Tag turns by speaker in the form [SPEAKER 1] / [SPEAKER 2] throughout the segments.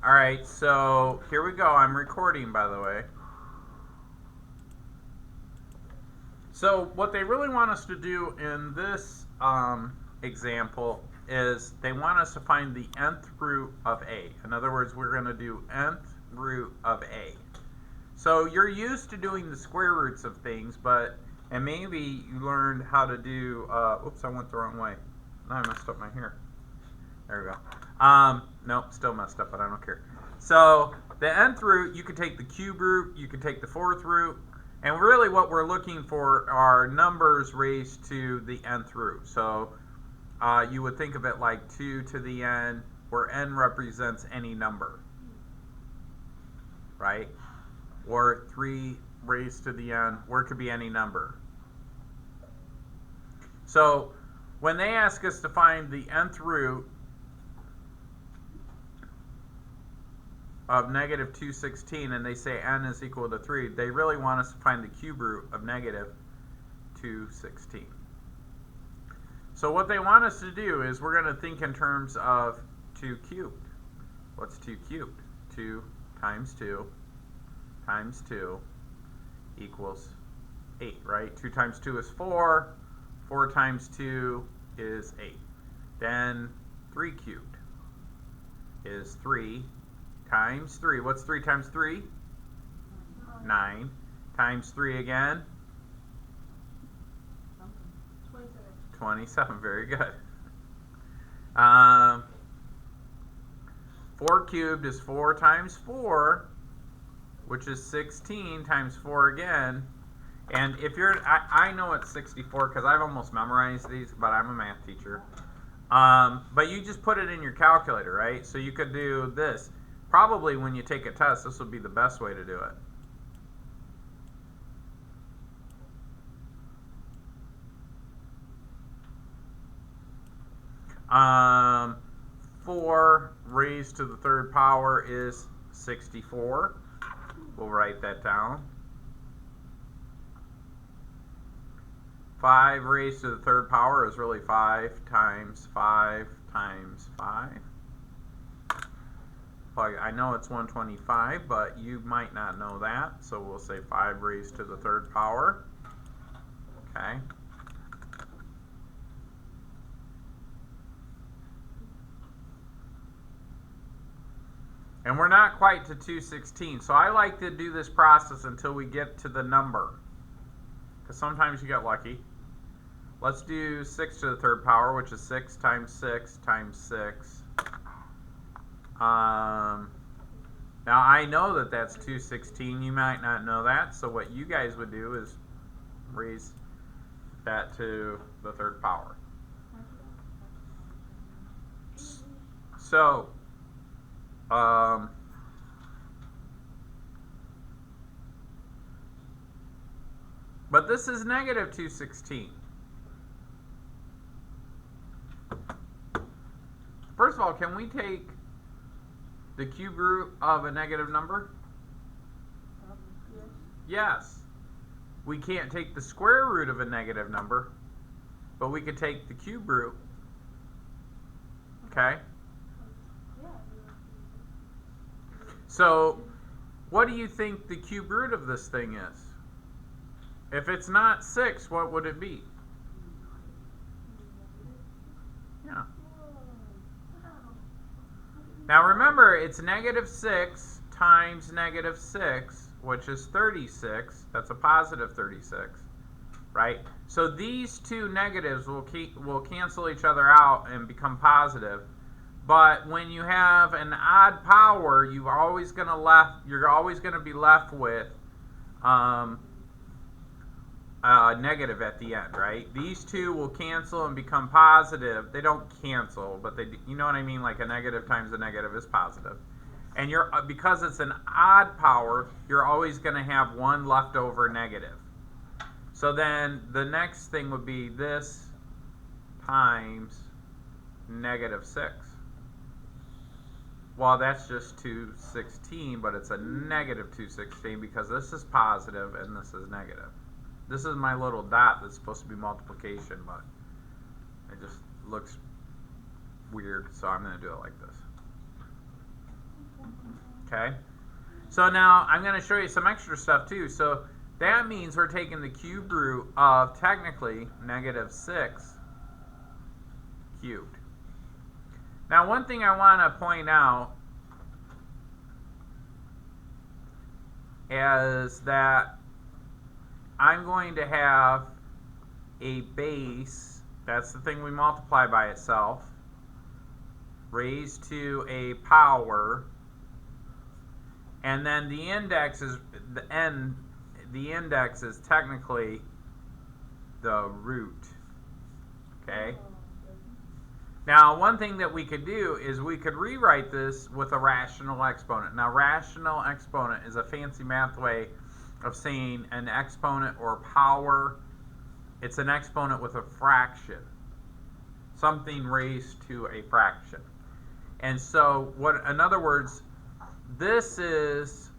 [SPEAKER 1] Alright, so here we go. I'm recording, by the way. So what they really want us to do in this example is they want us to find the nth root of a. In other words, we're going to do nth root of a. So you're used to doing the square roots of things, and maybe you learned how to do, oops, I went the wrong way. Now I messed up my hair. There we go. Nope, still messed up, but I don't care. So the nth root, you could take the cube root, you could take the fourth root, and really what we're looking for are numbers raised to the nth root. So you would think of it like 2 to the n, where n represents any number, right? Or 3 raised to the n, where it could be any number. So when they ask us to find the nth root of negative 216 and they say n is equal to 3, they really want us to find the cube root of negative 216. So what they want us to do is we're going to think in terms of 2 cubed. What's 2 cubed? 2 times 2 times 2 equals 8, right? 2 times 2 is 4. 4 times 2 is 8. Then 3 cubed is 3 times 3. What's 3 times 3? 9. Times 3 again? 27. Very good. 4 cubed is 4 times 4, which is 16 times 4 again. And if you're, I know it's 64 because I've almost memorized these, but I'm a math teacher. But you just put it in your calculator, right? So you could do this. Probably when you take a test, this would be the best way to do it. Um, 4 raised to the third power is 64. We'll write that down. 5 raised to the third power is really 5 times 5 times 5. I know it's 125, but you might not know that, so we'll say 5 raised to the third power. Okay. And we're not quite to 216, so I like to do this process until we get to the number, because sometimes you get lucky. Let's do 6 to the third power, which is 6 times 6 times 6. Now I know that that's 216. You might not know that, so what you guys would do is raise that to the third power. So, but this is negative 216. First of all, can we take the cube root of a negative number? Yes. We can't take the square root of a negative number, but we could take the cube root. Okay? So, what do you think the cube root of this thing is? If it's not 6, what would it be? Yeah. Now remember, it's negative 6 times negative 6, which is 36. That's a positive 36, right? So these two negatives will cancel each other out and become positive. But when you have an odd power, you're always going to be left with negative at the end, right? These two will cancel and become positive. They don't cancel, but you know what I mean? Like a negative times a negative is positive. And because it's an odd power, you're always going to have one leftover negative. So then the next thing would be this times negative 6. Well, that's just 216, but it's a negative 216 because this is positive and this is negative. This is my little dot that's supposed to be multiplication, but it just looks weird, so I'm going to do it like this. Okay? So now I'm going to show you some extra stuff too. So that means we're taking the cube root of technically -6 cubed. Now one thing I want to point out is that I'm going to have a base, that's the thing we multiply by itself, raised to a power, and then the index is the index is technically the root. Okay? Now, one thing that we could do is we could rewrite this with a rational exponent. Now, rational exponent is a fancy math way of saying an exponent or power. It's an exponent with a fraction. Something raised to a fraction. And so, in other words, this is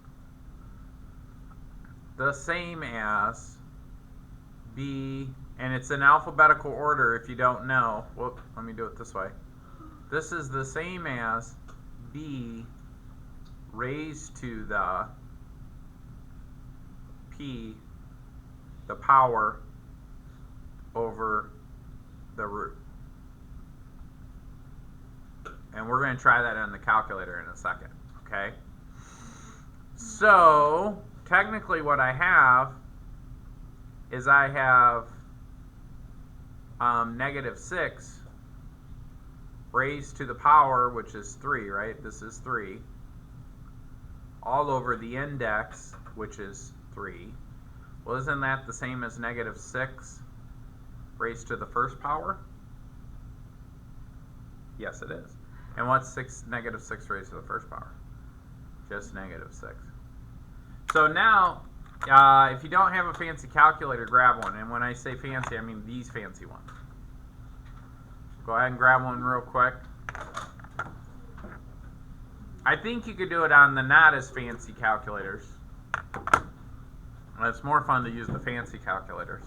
[SPEAKER 1] the same as b, and it's in alphabetical order if you don't know. Whoop, let me do it this way. This is the same as b raised to the p, the power, over the root. And we're going to try that on the calculator in a second. Okay? So, technically what I have is I have -6 raised to the power, which is 3, right? This is 3, all over the index, which is 3. Well, isn't that the same as -6 raised to the first power? Yes, it is. And what's -6 raised to the first power? Just -6. So now, if you don't have a fancy calculator, grab one. And when I say fancy, I mean these fancy ones. Go ahead and grab one real quick. I think you could do it on the not as fancy calculators. And it's more fun to use the fancy calculators.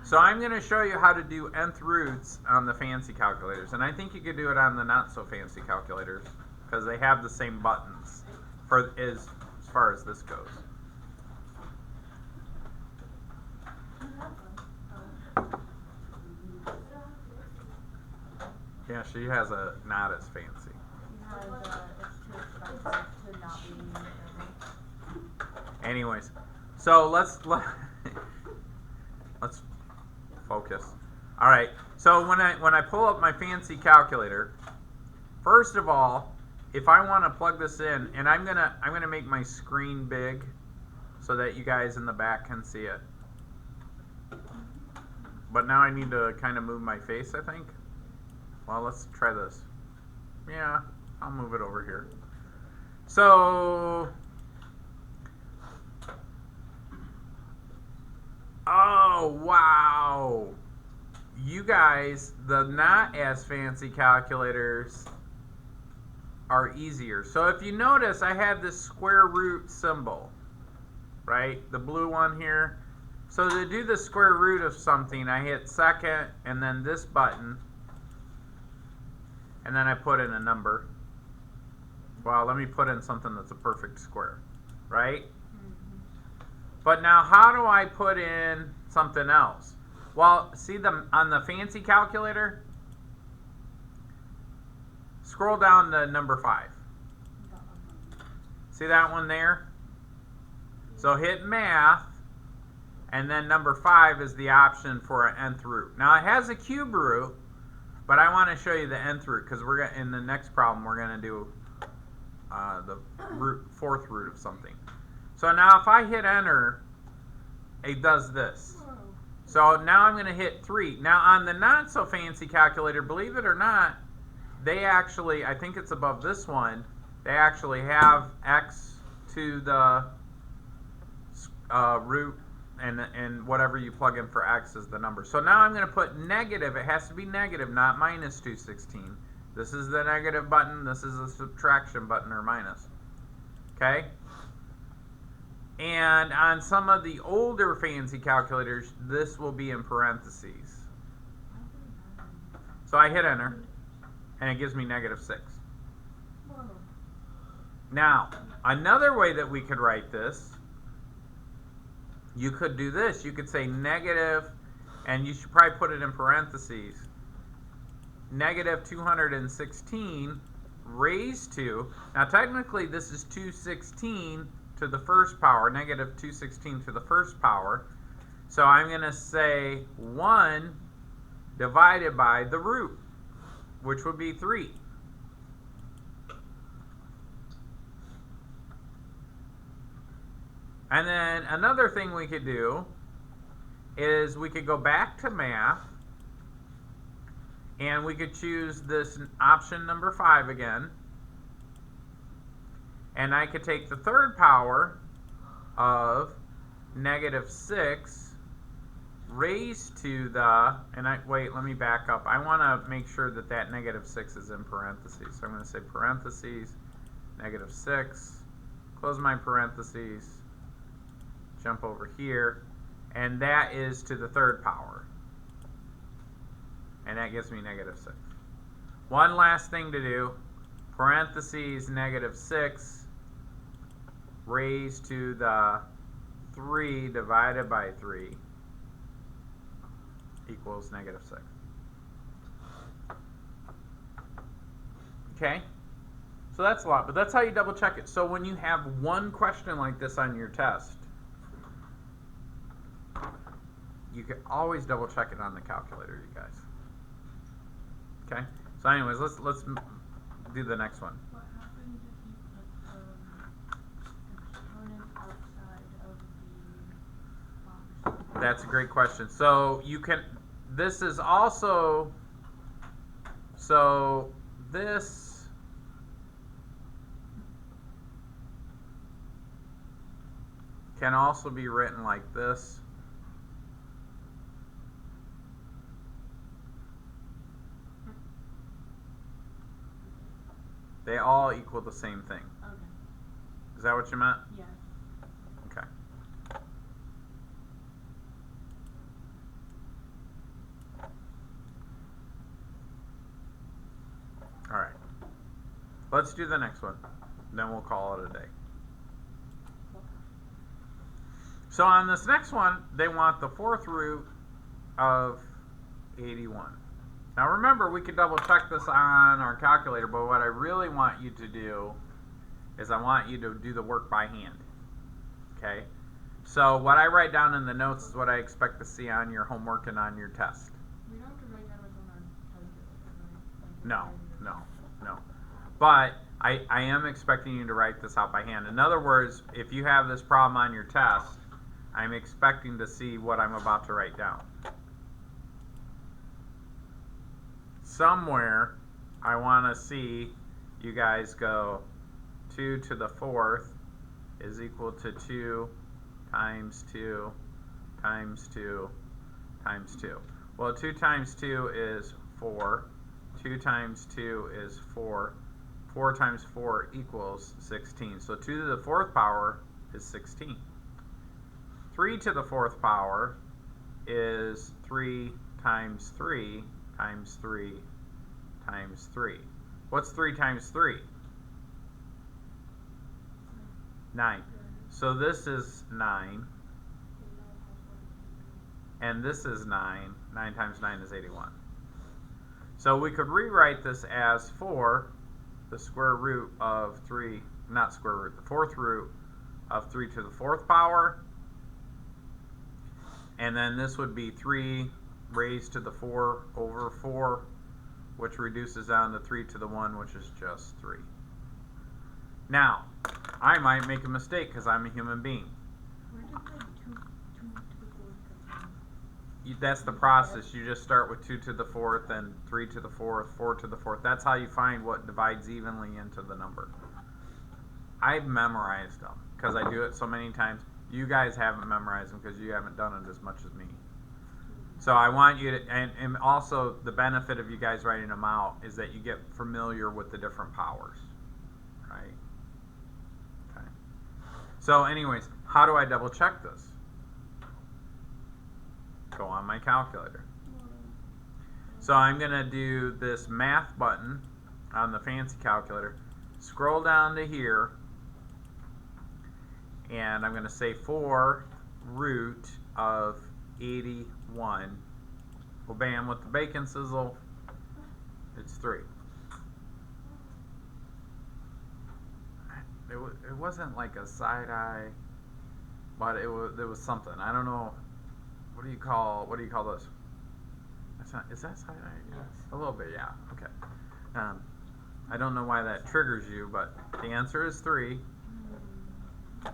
[SPEAKER 1] So I'm going to show you how to do nth roots on the fancy calculators. And I think you could do it on the not so fancy calculators because they have the same buttons as far as this goes. Yeah, she has a not as fancy. Anyways, so let's focus. All right. So when I pull up my fancy calculator, first of all, if I want to plug this in, and I'm gonna make my screen big so that you guys in the back can see it. But now I need to kind of move my face, I think. Well, let's try this. Yeah, I'll move it over here. So, oh, wow. You guys, the not as fancy calculators are easier. So if you notice, I have this square root symbol, right? The blue one here. So to do the square root of something, I hit second and then this button, and then I put in a number. Well, let me put in something that's a perfect square, right? But now how do I put in something else? Well, see on the fancy calculator, scroll down to number 5. See that one there? So hit math, and then number 5 is the option for an nth root. Now it has a cube root, but I want to show you the nth root because we're in the next problem we're going to do the fourth root of something. So now if I hit enter, it does this. So now I'm going to hit 3. Now on the not so fancy calculator, believe it or not, they actually, I think it's above this one, they actually have x to the root, and whatever you plug in for x is the number. So now I'm going to put negative. It has to be negative, not minus 216. This is the negative button. This is the subtraction button, or minus. Okay? And on some of the older fancy calculators, this will be in parentheses. So I hit enter, and it gives me negative 6. Now, another way that we could write this, you could do this. You could say negative, and you should probably put it in parentheses, negative 216 raised to, now technically this is 216 to the first power, negative 216 to the first power. So I'm going to say 1 divided by the root, which would be 3. And then another thing we could do is we could go back to math, and we could choose this option number 5 again. And I could take the third power of negative 6 raised to the, wait, let me back up. I want to make sure that that negative 6 is in parentheses. So I'm going to say parentheses, negative 6, close my parentheses, jump over here, and that is to the third power. And that gives me negative 6. One last thing to do, parentheses negative 6 raised to the 3 divided by 3 equals negative 6. Okay? So that's a lot, but that's how you double check it. So when you have one question like this on your test, you can always double check it on the calculator, you guys. Okay? So anyways, let's do the next one.
[SPEAKER 2] What happens if you put exponent outside of the box?
[SPEAKER 1] That's a great question. So you can, this is also, so this can also be written like this. They all equal the same thing.
[SPEAKER 2] Okay.
[SPEAKER 1] Is that what you meant?
[SPEAKER 2] Yes.
[SPEAKER 1] Okay. All right. Let's do the next one. Then we'll call it a day. So on this next one, they want the fourth root of 81. Now remember, we could double check this on our calculator, but what I really want you to do is I want you to do the work by hand. Okay? So what I write down in the notes is what I expect to see on your homework and on your test.
[SPEAKER 2] We don't have to write down what's on our calculator, right?
[SPEAKER 1] No. But I am expecting you to write this out by hand. In other words, if you have this problem on your test, I'm expecting to see what I'm about to write down. Somewhere, I want to see you guys go 2 to the 4th is equal to 2 times 2 times 2 times 2. Well, 2 times 2 is 4. 2 times 2 is 4. 4 times 4 equals 16. So 2 to the 4th power is 16. 3 to the 4th power is 3 times 3 times 3 times 3. What's 3 times 3? 9. So this is 9. And this is 9. 9 times 9 is 81. So we could rewrite this as 4, the square root of 3, not square root, the fourth root of 3 to the 4th power. And then this would be 3 raised to the 4 over 4, which reduces down to 3 to the 1, which is just 3. Now, I might make a mistake because I'm a human being.
[SPEAKER 2] Where did the 2 to the 4th come from?
[SPEAKER 1] That's the process. You just start with 2 to the 4th and 3 to the 4th, 4 to the 4th. That's how you find what divides evenly into the number. I've memorized them because I do it so many times. You guys haven't memorized them because you haven't done it as much as me. So I want you to, and also the benefit of you guys writing them out is that you get familiar with the different powers, right? Okay. So anyways, how do I double check this? Go on my calculator. So I'm going to do this math button on the fancy calculator. Scroll down to here. And I'm going to say 4 root of 81. Well, bam, with the bacon sizzle, it's 3. It wasn't like a side eye, but it was something. I don't know. What do you call those? That's not, is that side eye?
[SPEAKER 3] Yes.
[SPEAKER 1] A little bit, yeah. Okay. I don't know why that triggers you, but the answer is 3. All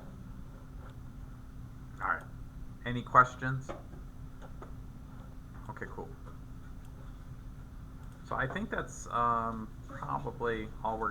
[SPEAKER 1] right. Any questions? Okay, cool. So I think that's probably all we're going to